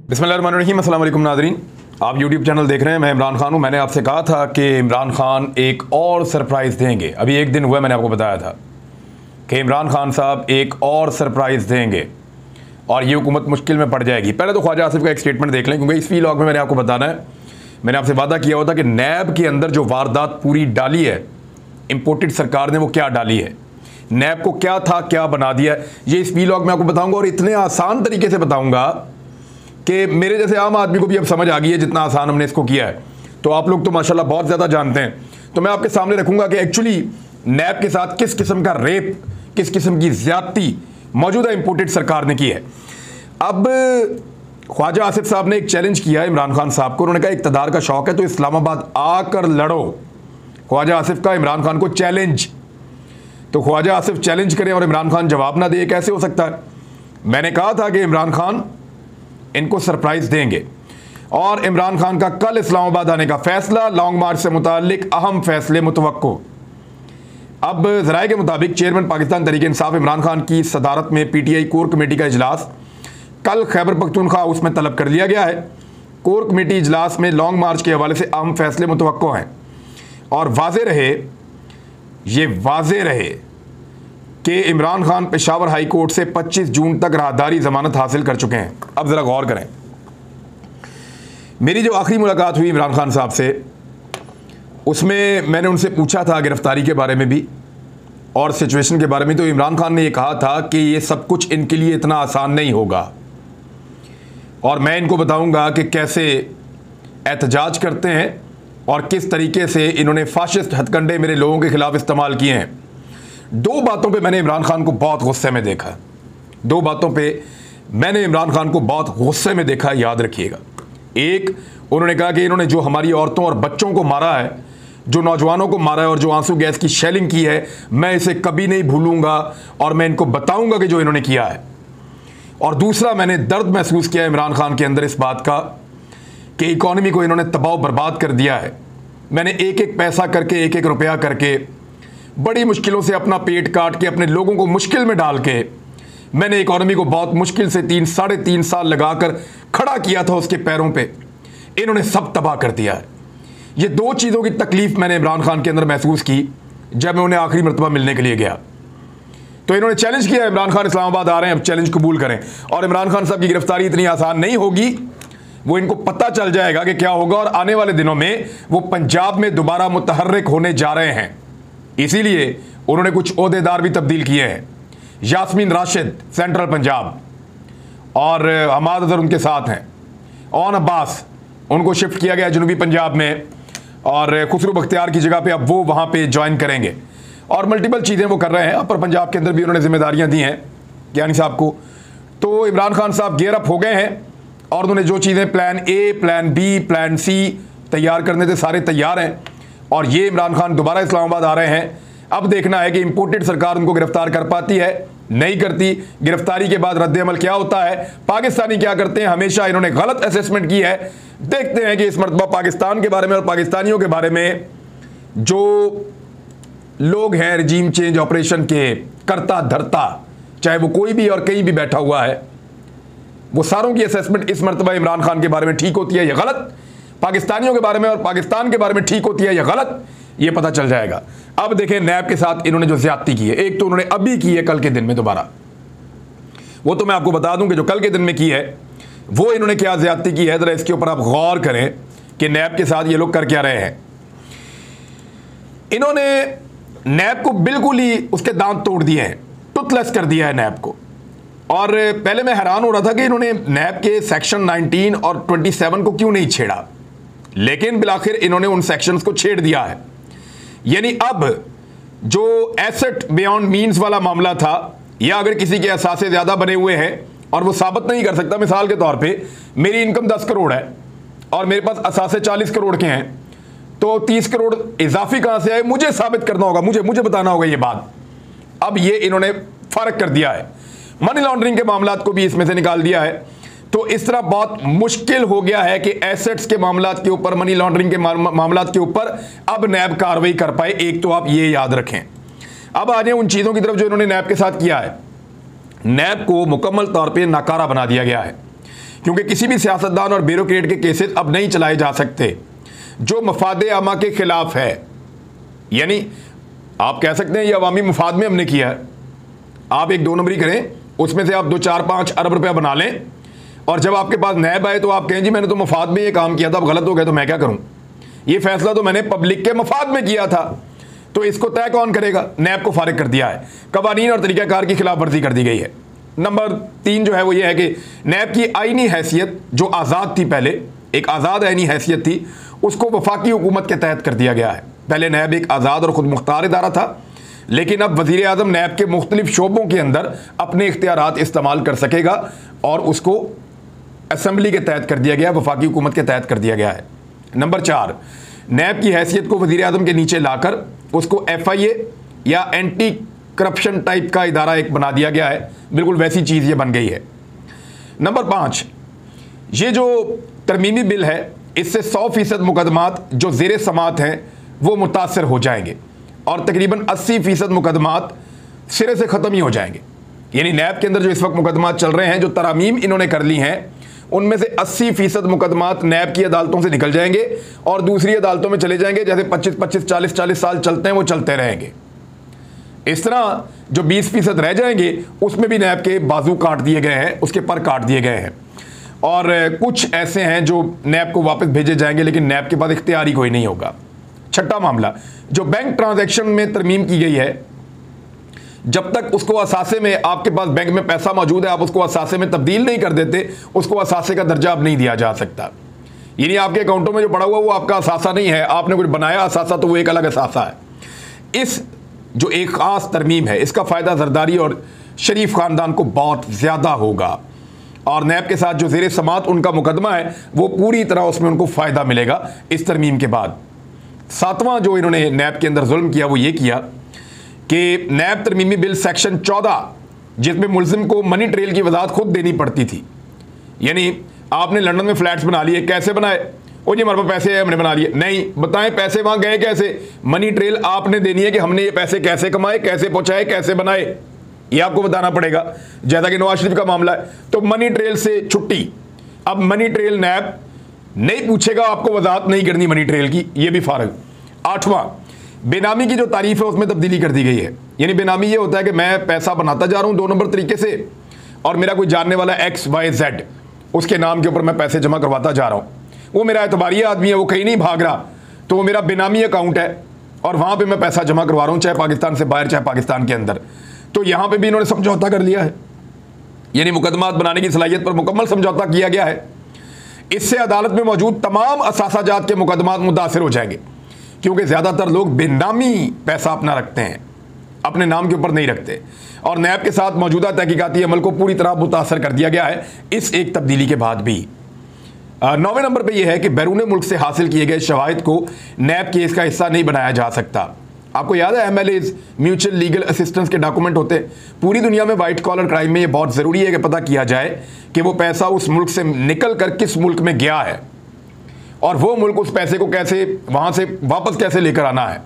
बिस्मिल्लाहिर्रहमानिर्रहीम, अस्सलाम वालेकुम नाज़रीन। आप YouTube चैनल देख रहे हैं, मैं इमरान खान हूँ। मैंने आपसे कहा था कि इमरान खान एक और सरप्राइज़ देंगे। अभी एक दिन हुआ, मैंने आपको बताया था कि इमरान खान साहब एक और सरप्राइज़ देंगे और ये हुकूमत मुश्किल में पड़ जाएगी। पहले तो ख्वाजा आसिफ का एक स्टेटमेंट देख लें, क्योंकि इस व्लॉग में मैंने आपको बताना है, मैंने आपसे वादा किया होता कि नैब के अंदर जो वारदात पूरी डाली है इम्पोर्टेड सरकार ने, वो क्या डाली है, नैब को क्या था, क्या बना दिया, ये इस व्लॉग में आपको बताऊँगा। और इतने आसान तरीके से बताऊँगा कि मेरे जैसे आम आदमी को भी अब समझ आ गई है, जितना आसान हमने इसको किया है। तो आप लोग तो माशाल्लाह बहुत ज़्यादा जानते हैं। तो मैं आपके सामने रखूंगा कि एक्चुअली नैब के साथ किस किस्म का रेप, किस किस्म की ज़्यादती मौजूदा इंपोर्टेड सरकार ने की है। अब ख्वाजा आसिफ साहब ने एक चैलेंज किया है इमरान खान साहब को। उन्होंने कहा इक़्तिदार का शौक़ है तो इस्लामाबाद आकर लड़ो। ख्वाजा आसिफ का इमरान खान को चैलेंज। तो ख्वाजा आसिफ चैलेंज करें और इमरान खान जवाब ना दे, कैसे हो सकता है। मैंने कहा था कि इमरान खान इनको सरप्राइज़ देंगे और इमरान खान का कल इस्लामाबाद आने का फैसला, लॉन्ग मार्च से मुताल्लिक अहम फैसले मुतवक्को। अब ज़राए के मुताबिक चेयरमैन पाकिस्तान तहरीक इंसाफ इमरान खान की सदारत में PTI कोर कमेटी का इजलास कल खैबर पख्तूनख्वा हाउस में तलब कर लिया गया है। कोर कमेटी इजलास में लॉन्ग मार्च के हवाले से अहम फैसले मुतवक्को हैं और वाज़े रहे कि इमरान खान पेशावर हाई कोर्ट से 25 जून तक राहदारी ज़मानत हासिल कर चुके हैं। अब ज़रा गौर करें, मेरी जो आखिरी मुलाकात हुई इमरान खान साहब से, उसमें मैंने उनसे पूछा था गिरफ्तारी के बारे में भी और सिचुएशन के बारे में। तो इमरान खान ने ये कहा था कि ये सब कुछ इनके लिए इतना आसान नहीं होगा और मैं इनको बताऊंगा कि कैसे एहतजाज करते हैं और किस तरीके से इन्होंने फाशिस्ट हथकंडे मेरे लोगों के खिलाफ इस्तेमाल किए हैं। दो बातों पे मैंने इमरान खान को बहुत गुस्से में देखा। दो बातों पे मैंने इमरान खान को बहुत गुस्से में देखा, याद रखिएगा। एक, उन्होंने कहा कि इन्होंने जो हमारी औरतों और बच्चों को मारा है, जो नौजवानों को मारा है और जो आंसू गैस की शेलिंग की है, मैं इसे कभी नहीं भूलूंगा और मैं इनको बताऊंगा कि जो इन्होंने किया है। और दूसरा, मैंने दर्द महसूस किया इमरान खान के अंदर इस बात का कि इकॉनमी को इन्होंने तबाह बर्बाद कर दिया है। मैंने एक एक पैसा करके, एक एक रुपया करके, बड़ी मुश्किलों से अपना पेट काट के, अपने लोगों को मुश्किल में डाल के, मैंने इकॉनमी को बहुत मुश्किल से 3-3.5 साल लगाकर खड़ा किया था उसके पैरों पे। इन्होंने सब तबाह कर दिया है। ये दो चीज़ों की तकलीफ मैंने इमरान खान के अंदर महसूस की जब मैं उन्हें आखिरी मरतबा मिलने के लिए गया। तो इन्होंने चैलेंज किया, इमरान खान इस्लामाबाद आ रहे हैं, अब चैलेंज कबूल करें। और इमरान खान साहब की गिरफ्तारी इतनी आसान नहीं होगी, वो इनको पता चल जाएगा कि क्या होगा और आने वाले दिनों में वो पंजाब में दोबारा मुतहर्रिक होने जा रहे हैं। इसीलिए उन्होंने कुछ ओहदेदार भी तब्दील किए हैं। यास्मीन राशिद सेंट्रल पंजाब और हमाद अजहर उनके साथ हैं। ओन अब्बास उनको शिफ्ट किया गया जनूबी पंजाब में और खुसरू बख्तियार की जगह पे अब वो वहाँ पे ज्वाइन करेंगे और मल्टीपल चीज़ें वो कर रहे हैं। अपर पंजाब के अंदर भी उन्होंने जिम्मेदारियाँ दी हैं ज्ञानी साहब को। तो इमरान खान साहब गेयर अप हो गए हैं और उन्होंने जो चीज़ें plan A, plan B, plan C तैयार करने थे, सारे तैयार हैं। और ये इमरान खान दोबारा इस्लामाबाद आ रहे हैं। अब देखना है कि इंपोर्टेड सरकार उनको गिरफ्तार कर पाती है, नहीं करती। गिरफ्तारी के बाद रद्द-ए-अमल क्या होता है, पाकिस्तानी क्या करते हैं। हमेशा इन्होंने गलत असेसमेंट की है। देखते हैं कि इस मरतबा पाकिस्तान के बारे में और पाकिस्तानियों के बारे में जो लोग हैं रजीम चेंज ऑपरेशन के करता धरता, चाहे वो कोई भी और कहीं भी बैठा हुआ है, वो सारों की असेसमेंट इस मरतबा इमरान खान के बारे में ठीक होती है या गलत, पाकिस्तानियों के बारे में और पाकिस्तान के बारे में ठीक होती है या गलत, ये पता चल जाएगा। अब देखें नैब के साथ इन्होंने जो ज्यादती की है, एक तो उन्होंने अभी की है कल के दिन में दोबारा, वो तो मैं आपको बता दूं कि जो कल के दिन में की है वो इन्होंने क्या ज्यादती की है। जरा इसके ऊपर आप गौर करें कि नैब के साथ ये लोग कर क्या रहे हैं। इन्होंने नैब को बिल्कुल ही उसके दांत तोड़ दिए हैं, टुथलेस कर दिया है नैब को। और पहले मैं हैरान हो रहा था कि इन्होंने नैब के सेक्शन 19 और 27 को क्यों नहीं छेड़ा, लेकिन बिलाखिर इन्होंने उन सेक्शंस को छेड़ दिया है। यानी अब जो एसेट बियॉन्ड मींस वाला मामला था, या अगर किसी के असासे ज़्यादा बने हुए हैं और वो साबित नहीं कर सकता, मिसाल के तौर पे मेरी इनकम 10 करोड़ है और मेरे पास असासे 40 करोड़ के हैं, तो 30 करोड़ इजाफी कहाँ से आए, मुझे साबित करना होगा, मुझे बताना होगा ये बात। अब ये इन्होंने फ़र्क कर दिया है, मनी लॉन्ड्रिंग के मामलात को भी इसमें से निकाल दिया है। तो इस तरह बहुत मुश्किल हो गया है कि एसेट्स के मामलात के ऊपर, मनी लॉन्ड्रिंग के मामलात के ऊपर अब नैब कार्रवाई कर पाए। एक तो आप ये याद रखें। अब आ जाए उन चीज़ों की तरफ जो इन्होंने नैब के साथ किया है। नैब को मुकम्मल तौर पे नाकारा बना दिया गया है। क्योंकि किसी भी सियासतदान और ब्यूरोक्रेट के केसेस अब नहीं चलाए जा सकते जो मफादे आमा के खिलाफ है। यानी आप कह सकते हैं ये अवामी मफाद में हमने किया है, आप एक 2 नंबरी करें, उसमें से आप 2-4-5 अरब रुपया बना लें, और जब आपके पास नैब आए तो आप कहें जी मैंने तो मफाद में ये काम किया था, अब गलत हो गया तो मैं क्या करूं, ये फैसला तो मैंने पब्लिक के मफाद में किया था। तो इसको तय कौन करेगा? नैब को फारिग कर दिया है, कवानीन और तरीक़ाकार की खिलाफ वर्जी कर दी गई है। नंबर 3 जो है वो ये है कि नैब की आईनी हैसियत जो आज़ाद थी, पहले एक आज़ाद आईनी हैसियत थी, उसको वफाकी हुकूमत के तहत कर दिया गया है। पहले नैब एक आज़ाद और ख़ुद मुख्तार इदारा था, लेकिन अब वज़ीर आज़म नैब के मुख्तलिफ शोबों के अंदर अपने इख्तियारात इस्तेमाल कर सकेगा और उसको असम्बली के तहत कर दिया गया, वफाकी हुकूमत के तहत कर दिया गया है। नंबर 4, नैब की हैसियत को वज़ीर आज़म के नीचे लाकर उसको FIA या एंटी करप्शन टाइप का इदारा एक बना दिया गया है, बिल्कुल वैसी चीज़ ये बन गई है। नंबर 5, ये जो तरमीमी बिल है इससे 100% मुकदमात जो ज़ेर समात हैं वो मुतासर हो जाएंगे और तकरीबन 80% मुकदमात सिरे से ख़त्म ही हो जाएंगे। यानी नैब के अंदर जो इस वक्त मुकदमात चल रहे हैं, जो तरामीम इन्होंने कर ली हैं, उनमें से 80% मुकदमात नैब की अदालतों से निकल जाएंगे और दूसरी अदालतों में चले जाएंगे। जैसे 25-25, 40-40 साल चलते हैं वो चलते रहेंगे। इस तरह जो 20% रह जाएंगे उसमें भी नैब के बाजू काट दिए गए हैं, उसके पर काट दिए गए हैं, और कुछ ऐसे हैं जो नैब को वापस भेजे जाएंगे, लेकिन नैब के पास इख्तियारी कोई नहीं होगा। छठा मामला, जो बैंक ट्रांजैक्शन में तरमीम की गई है, जब तक उसको असासे में, आपके पास बैंक में पैसा मौजूद है, आप उसको असासे में तब्दील नहीं कर देते, उसको असासे का दर्जा अब नहीं दिया जा सकता। यानी आपके अकाउंटों में जो पड़ा हुआ वो आपका असासा नहीं है, आपने कुछ बनाया असासा तो वो एक अलग असासा है। इस जो एक ख़ास तरमीम है, इसका फ़ायदा जरदारी और शरीफ ख़ानदान को बहुत ज़्यादा होगा, और नैब के साथ जो ज़ेर समात उनका मुकदमा है वो पूरी तरह उसमें उनको फ़ायदा मिलेगा इस तरमीम के बाद। 7वां जो इन्होंने नैब के अंदर जुल्म किया वो ये किया कि नैब तरमीमी बिल सेक्शन 14, जिसमें मुल्ज़िम को मनी ट्रेल की वजाहत खुद देनी पड़ती थी। यानी आपने लंदन में फ्लैट्स बना लिए, कैसे बनाए? ओ जी हमारे पास पैसे है, हमने बना लिए। नहीं, बताएं पैसे वहाँ गए कैसे? मनी ट्रेल आपने देनी है कि हमने ये पैसे कैसे कमाए, कैसे पहुँचाए, कैसे बनाए, ये आपको बताना पड़ेगा। जैसा कि नवाज शरीफ का मामला है, तो मनी ट्रेल से छुट्टी। अब मनी ट्रेल नैब नहीं पूछेगा, आपको वजाहत नहीं करनी मनी ट्रेल की, ये भी फारग। 8वां, बेनामी की जो तारीफ है उसमें तब्दीली कर दी गई है। यानी बेनामी ये होता है कि मैं पैसा बनाता जा रहा हूँ 2 नंबर तरीके से, और मेरा कोई जानने वाला XYZ उसके नाम के ऊपर मैं पैसे जमा करवाता जा रहा हूँ, वो मेरा एतबारी आदमी है, वो कहीं नहीं भाग रहा, तो वो मेरा बेनामी अकाउंट है और वहाँ पर मैं पैसा जमा करवा रहा हूँ, चाहे पाकिस्तान से बाहर चाहे पाकिस्तान के अंदर। तो यहाँ पे भी इन्होंने समझौता कर लिया है, यानी मुकदमात बनाने की सलाहियत पर मुकम्मल समझौता किया गया है। इससे अदालत में मौजूद तमाम असासाजात के मुकदमात मुतासिर हो जाएंगे, क्योंकि ज़्यादातर लोग बेनामी पैसा अपना रखते हैं, अपने नाम के ऊपर नहीं रखते, और नैब के साथ मौजूदा तहकीकाती अमल को पूरी तरह मुतासर कर दिया गया है इस एक तब्दीली के बाद भी। 9वें नंबर पर यह है कि बैरून मुल्क से हासिल किए गए शवाहिद को नैब केस का हिस्सा नहीं बनाया जा सकता। आपको याद है MLAs म्यूचुअल लीगल असिस्टेंस के डॉक्यूमेंट होते हैं। पूरी दुनिया में वाइट कॉलर क्राइम में ये बहुत ज़रूरी है कि पता किया जाए कि वो पैसा उस मुल्क से निकल कर किस मुल्क में गया है और वो मुल्क उस पैसे को कैसे वहाँ से वापस कैसे लेकर आना है।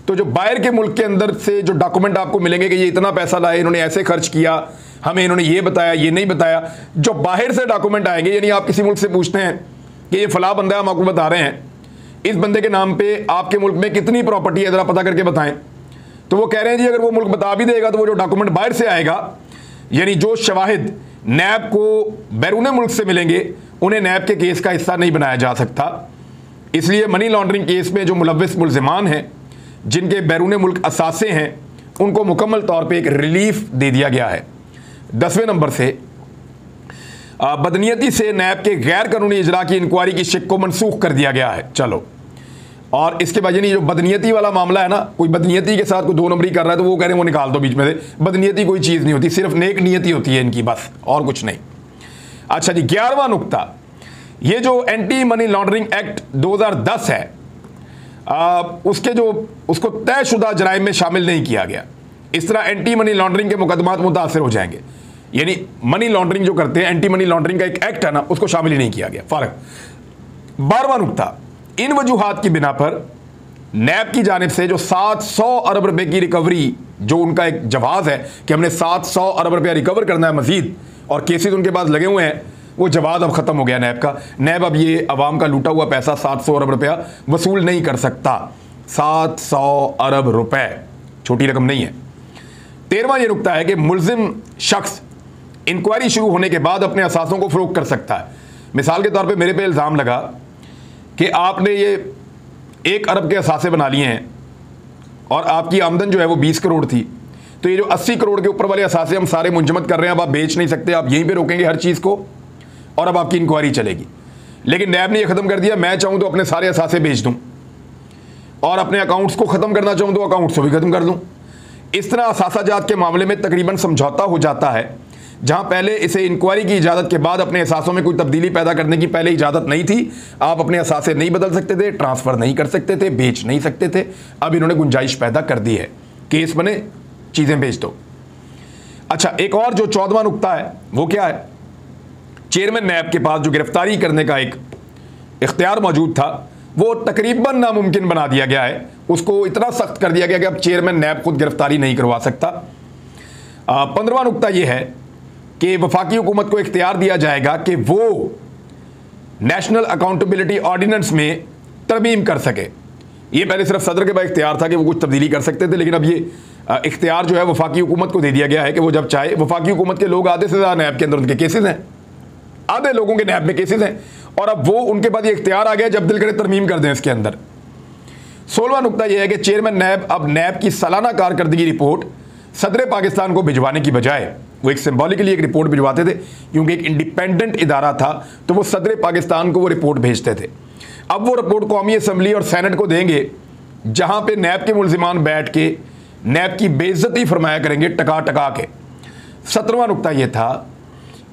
तो जो बाहर के मुल्क के अंदर से जो डॉक्यूमेंट आपको मिलेंगे कि ये इतना पैसा लाए, इन्होंने ऐसे खर्च किया, हमें इन्होंने ये बताया, ये नहीं बताया, जो बाहर से डॉक्यूमेंट आएंगे, यानी आप किसी मुल्क से पूछते हैं कि ये फला बंदा है, हम आपको बता रहे हैं इस बंदे के नाम पे आपके मुल्क में कितनी प्रॉपर्टी है, ज़रा पता करके बताएं। तो वो कह रहे हैं जी अगर वो मुल्क बता भी देगा तो वो जो डॉक्यूमेंट बाहर से आएगा, यानी जो शवाहिद नैब को बैरून मुल्क से मिलेंगे, उन्हें नैब के केस का हिस्सा नहीं बनाया जा सकता। इसलिए मनी लॉन्ड्रिंग केस में जो मुलव्विस मुल्ज़िमान हैं, जिनके बैरून मुल्क असासे हैं, उनको मुकम्मल तौर पर एक रिलीफ दे दिया गया है। 10वें नंबर से बदनीयती से नैब के गैर कानूनी इजरा की इंक्वायरी की शिक को मनसूख कर दिया गया है। चलो, और इसके बाद यानी जो बदनीयती वाला मामला है ना, कोई बदनीयती के साथ कोई 2 नंबरी कर रहा है तो वो कह रहे हैं वो निकाल दो बीच में से। बदनीयती कोई चीज़ नहीं होती, सिर्फ नेक नीयती होती है इनकी, बस और कुछ नहीं। अच्छा जी, 11वां नुक्ता, ये जो एंटी मनी लॉन्ड्रिंग एक्ट 2010 है, उसके जो उसको तयशुदा जराइम में शामिल नहीं किया गया। इस तरह एंटी मनी लॉन्ड्रिंग के मुकदमात मुतासर हो जाएंगे। यानी मनी लॉन्ड्रिंग जो करते हैं, एंटी मनी लॉन्ड्रिंग का एक एक्ट है ना, उसको शामिल ही नहीं किया गया, फर्क। 12वां नुक्ता, इन वजूहात की बिना पर नैब की जानिब से जो 700 अरब रुपए की रिकवरी, जो उनका एक जवाब है कि हमने 700 अरब रुपया रिकवर करना है मजीद, और केसेस उनके पास लगे हुए हैं, वो जवाब अब ख़त्म हो गया नैब का। नैब अब ये अवाम का लूटा हुआ पैसा 700 अरब रुपया वसूल नहीं कर सकता। 700 अरब रुपए छोटी रकम नहीं है। 13वां ये नुकता है कि मुल्जिम शख्स इंक्वायरी शुरू होने के बाद अपने असासों को फ़रोख्त कर सकता है। मिसाल के तौर पे मेरे पे इल्ज़ाम लगा कि आपने ये 1 अरब के असासे बना लिए हैं और आपकी आमदन जो है वो 20 करोड़ थी, तो ये जो 80 करोड़ के ऊपर वाले असासे हम सारे मुंजमद कर रहे हैं, अब आप बेच नहीं सकते, आप यहीं पे रोकेंगे हर चीज़ को और अब आपकी इंक्वायरी चलेगी। लेकिन नैब ने ये ख़त्म कर दिया, मैं चाहूँ तो अपने सारे असासे बेच दूँ और अपने अकाउंट्स को ख़त्म करना चाहूँ तो अकाउंट्स को भी ख़त्म कर दूँ। इस तरह असासाजात के मामले में तकरीबन समझौता हो जाता है। जहां पहले इसे इंक्वायरी की इजाज़त के बाद अपने एहसासों में कोई तब्दीली पैदा करने की पहले इजाज़त नहीं थी, आप अपने एहसासे नहीं बदल सकते थे, ट्रांसफ़र नहीं कर सकते थे, बेच नहीं सकते थे। अब इन्होंने गुंजाइश पैदा कर दी है, केस बने चीज़ें बेच दो। अच्छा, एक और जो 14वां नुकता है वो क्या है? चेयरमैन नैब के पास जो गिरफ्तारी करने का एक इख्तियार मौजूद था वो तकरीबन नामुमकिन बना दिया गया है। उसको इतना सख्त कर दिया गया कि अब चेयरमैन नैब खुद गिरफ्तारी नहीं करवा सकता। 15वां नुकता यह है कि वफाकी हुकूमत को इख्तियार दिया जाएगा कि वो नेशनल अकाउंटेबिलिटी ऑर्डिनेंस में तरमीम कर सके। ये पहले सिर्फ सदर के पास इख्तियार था कि वो कुछ तब्दीली कर सकते थे, लेकिन अब ये इख्तियार जो है वफाकी हुकूमत को दे दिया गया है कि वो जब चाहे। वफाकी हुकूमत के लोग आधे से ज़्यादा नैब के अंदर उनके केसेस हैं, आधे लोगों के नैब में केसेस हैं, और अब वो उनके पास ये इख्तियार आ गया जब दिल करे तरमीम कर दें इसके अंदर। 16वां नुकता यह है कि चेयरमैन नैब अब नैब की सालाना कारकर्दगी रिपोर्ट सदर पाकिस्तान को भिजवाने की बजाय वो एक सिंबॉलिकली एक रिपोर्ट भिजवाते थे, क्योंकि एक इंडिपेंडेंट इदारा था तो वो सदर पाकिस्तान को वो रिपोर्ट भेजते थे। अब वो रिपोर्ट कौमी असम्बली और सेनेट को देंगे, जहां पे नैब के मुल्जिमान बैठ के नैब की बेइज्जती फरमाया करेंगे टका टका के। 17वां नुकता यह था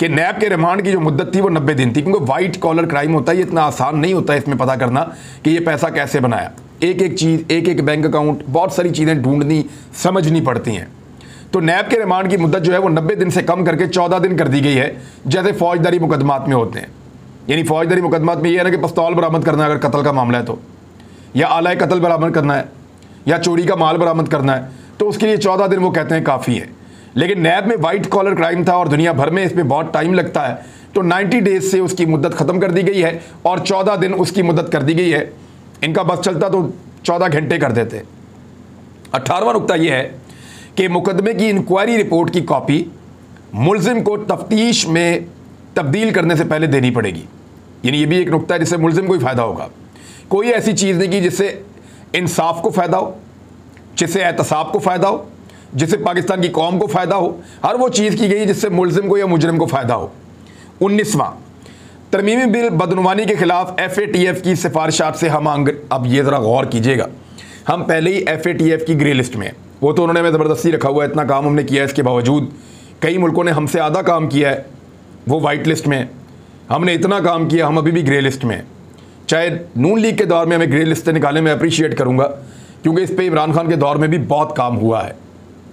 कि नैब के रिमांड की जो मुद्दत थी वो 90 दिन थी, क्योंकि वाइट कॉलर क्राइम होता है, ये इतना आसान नहीं होता है इसमें पता करना कि ये पैसा कैसे बनाया। एक एक चीज़, एक एक बैंक अकाउंट, बहुत सारी चीज़ें ढूंढनी समझनी पड़ती हैं। तो नैब के रिमांड की मुद्दत जो है वो 90 दिन से कम करके 14 दिन कर दी गई है, जैसे फौजदारी मुकदमात में होते हैं। यानी फौजदारी मुकदमात में ये है ना कि पिस्तौल बरामद करना है अगर कत्ल का मामला है तो, या आलाए कत्ल बरामद करना है, या चोरी का माल बरामद करना है, तो उसके लिए 14 दिन वो कहते हैं काफ़ी है। लेकिन नैब में वाइट कॉलर क्राइम था और दुनिया भर में इसमें बहुत टाइम लगता है, तो 90 डेज से उसकी मुद्दत ख़त्म कर दी गई है और 14 दिन उसकी मुद्दत कर दी गई है। इनका बस चलता तो 14 घंटे कर देते। 18वां नुकता यह है कि मुकदमे की इंक्वायरी रिपोर्ट की कॉपी मुल्जिम को तफ्तीश में तब्दील करने से पहले देनी पड़ेगी। यानी ये भी एक नुकता है जिससे मुल्जिम को ही फ़ायदा होगा। कोई ऐसी चीज़ नहीं की जिससे इंसाफ को फ़ायदा हो, जिससे एहतसाब को फ़ायदा हो, जिससे पाकिस्तान की कौम को फ़ायदा हो। हर वो चीज़ की गई जिससे मुल्जिम को या मुजरिम को फ़ायदा हो। 19वां तरमीमी बिल बदनुमानी के खिलाफ FATF की सिफारिशात से हम अब ये ज़रा गौर कीजिएगा, हम पहले ही FATF की ग्रे लिस्ट में, वो तो उन्होंने हमें ज़बरदस्ती रखा हुआ है, इतना काम हमने किया है, इसके बावजूद कई मुल्कों ने हमसे आधा काम किया है, वो वाइट लिस्ट में, हमने इतना काम किया, हम अभी भी ग्रे लिस्ट में। चाहे नून लीग के दौर में हमें ग्रे लिस्ट से निकालने में अप्रीशिएट करूँगा, क्योंकि इस पर इमरान खान के दौर में भी बहुत काम हुआ है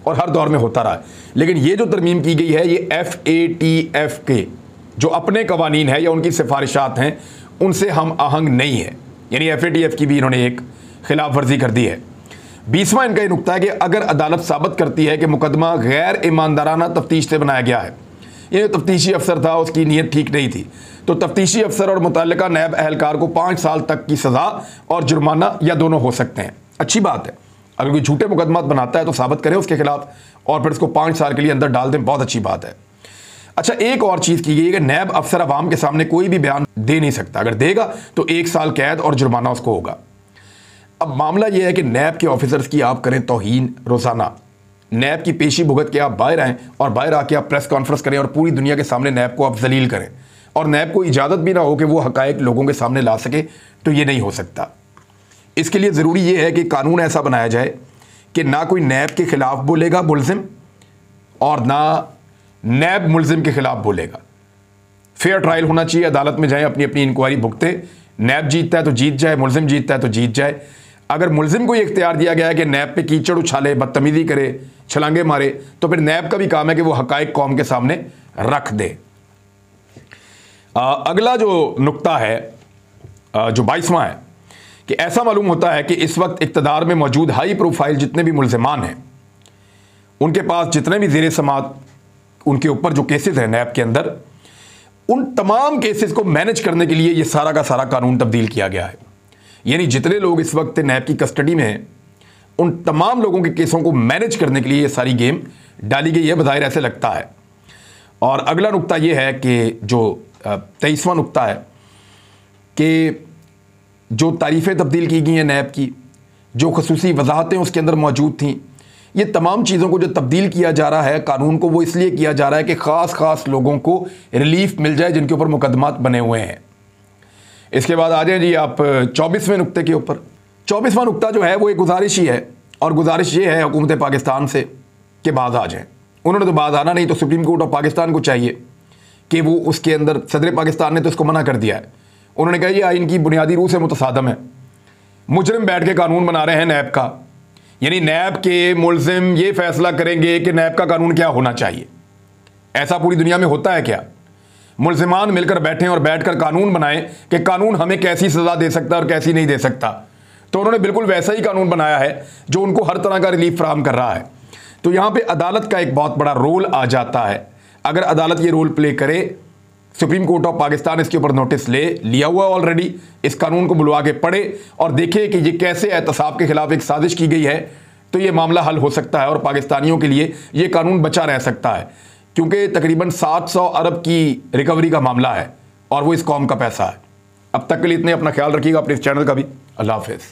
और हर दौर में होता रहा है। लेकिन ये जो तरमीम की गई है ये FATF के जो अपने कवानीन है या उनकी सिफारिशात हैं उनसे हम आहंग नहीं है, यानी FATF की भी इन्होंने एक खिलाफ वर्जी कर दी है। 20वां इनका ये नुकता है कि अगर अदालत साबित करती है कि मुकदमा गैर ईमानदाराना तफ्तीश से बनाया गया है, ये तफ्तीशी अफसर था उसकी नीयत ठीक नहीं थी, तो तफ्तीशी अफसर और मुतल्लिका नैब अहलकार को 5 साल तक की सज़ा और जुर्माना या दोनों हो सकते हैं। अच्छी बात है, अगर कोई झूठे मुकदमात बनाता है तो साबित करें उसके खिलाफ और फिर उसको 5 साल के लिए अंदर डाल दें, बहुत अच्छी बात है। अच्छा, एक और चीज़ की गई है कि नैब अफसर अवाम के सामने कोई भी बयान दे नहीं सकता, अगर देगा तो 1 साल कैद और जुर्माना उसको होगा। अब मामला यह है कि नैब के ऑफिसर्स की आप करें तौहीन रोज़ाना, नैब की पेशी भुगत के आप बाहर आएँ और बाहर आके आप प्रेस कॉन्फ्रेंस करें और पूरी दुनिया के सामने नैब को आप जलील करें और नैब को इजाज़त भी ना हो कि वो हक़ाइक़ लोगों के सामने ला सके, तो ये नहीं हो सकता। इसके लिए ज़रूरी ये है कि कानून ऐसा बनाया जाए कि ना कोई नैब के ख़िलाफ़ बोलेगा मुल्ज़िम और ना नैब मुल्ज़िम के ख़िलाफ़ बोलेगा। फेयर ट्रायल होना चाहिए, अदालत में जाएँ, अपनी अपनी इंक्वायरी भुगते, नैब जीतता है तो जीत जाए, मुल्ज़िम जीतता है तो जीत जाए। अगर मुल्ज़िम को ये इख्तियार दिया गया है कि नैब पे कीचड़ उछाले, बदतमीज़ी करे, छलांगे मारे, तो फिर नैब का भी काम है कि वो हक़ाइक़ कौम के सामने रख दे। अगला जो नुक्ता है जो 22वां है कि ऐसा मालूम होता है कि इस वक्त इक़्तिदार में मौजूद हाई प्रोफाइल जितने भी मुल्ज़िमान हैं उनके पास जितने भी ज़ेर समात उनके ऊपर जो केसेस हैं नैब के अंदर, उन तमाम केसेस को मैनेज करने के लिए ये सारा का सारा कानून तब्दील किया गया है। यानी जितने लोग इस वक्त नैब की कस्टडी में हैं, उन तमाम लोगों के केसों को मैनेज करने के लिए ये सारी गेम डाली गई है, बज़ाहिर ऐसे लगता है। और अगला नुक्ता ये है कि जो 23वां नुक्ता है कि जो तारीफ़ें तब्दील की गई हैं नैब की, जो खसूसी वजाहतें उसके अंदर मौजूद थीं, ये तमाम चीज़ों को जो तब्दील किया जा रहा है कानून को, वो इसलिए किया जा रहा है कि ख़ास लोगों को रिलीफ मिल जाए जिनके ऊपर मुकदमात बने हुए हैं। इसके बाद आ जाए जी आप 24वें नुक्ते के ऊपर। 24वां नुक्ता जो है वो एक गुजारिश ही है, और गुजारिश ये है हुकूमत पाकिस्तान से कि बाज आ जाएँ। उन्होंने तो बाज आना नहीं, तो सुप्रीम कोर्ट ऑफ पाकिस्तान को चाहिए कि वो उसके अंदर, सदर पाकिस्तान ने तो उसको मना कर दिया है। उन्होंने कहा ये आइन की बुनियादी रूह से मुतसादम है। मुजरिम बैठ के कानून बना रहे हैं नैब का, यानी नैब के मुलजिम ये फैसला करेंगे कि नैब का कानून क्या होना चाहिए। ऐसा पूरी दुनिया में होता है क्या? मुलजिमान मिलकर बैठें और बैठकर कानून बनाएं कि कानून हमें कैसी सज़ा दे सकता है और कैसी नहीं दे सकता। तो उन्होंने बिल्कुल वैसा ही कानून बनाया है जो उनको हर तरह का रिलीफ फराहम कर रहा है। तो यहाँ पे अदालत का एक बहुत बड़ा रोल आ जाता है। अगर अदालत ये रोल प्ले करे, सुप्रीम कोर्ट ऑफ पाकिस्तान इसके ऊपर नोटिस लिया हुआ ऑलरेडी, इस कानून को बुलवा के पढ़े और देखे कि ये कैसे एहतसाब के खिलाफ एक साजिश की गई है, तो ये मामला हल हो सकता है और पाकिस्तानियों के लिए ये कानून बचा रह सकता है, क्योंकि तकरीबन 700 अरब की रिकवरी का मामला है और वो इस कौम का पैसा है। अब तक के लिए इतने, अपना ख्याल रखिएगा, अपने इस चैनल का भी। अल्लाह हाफिज़।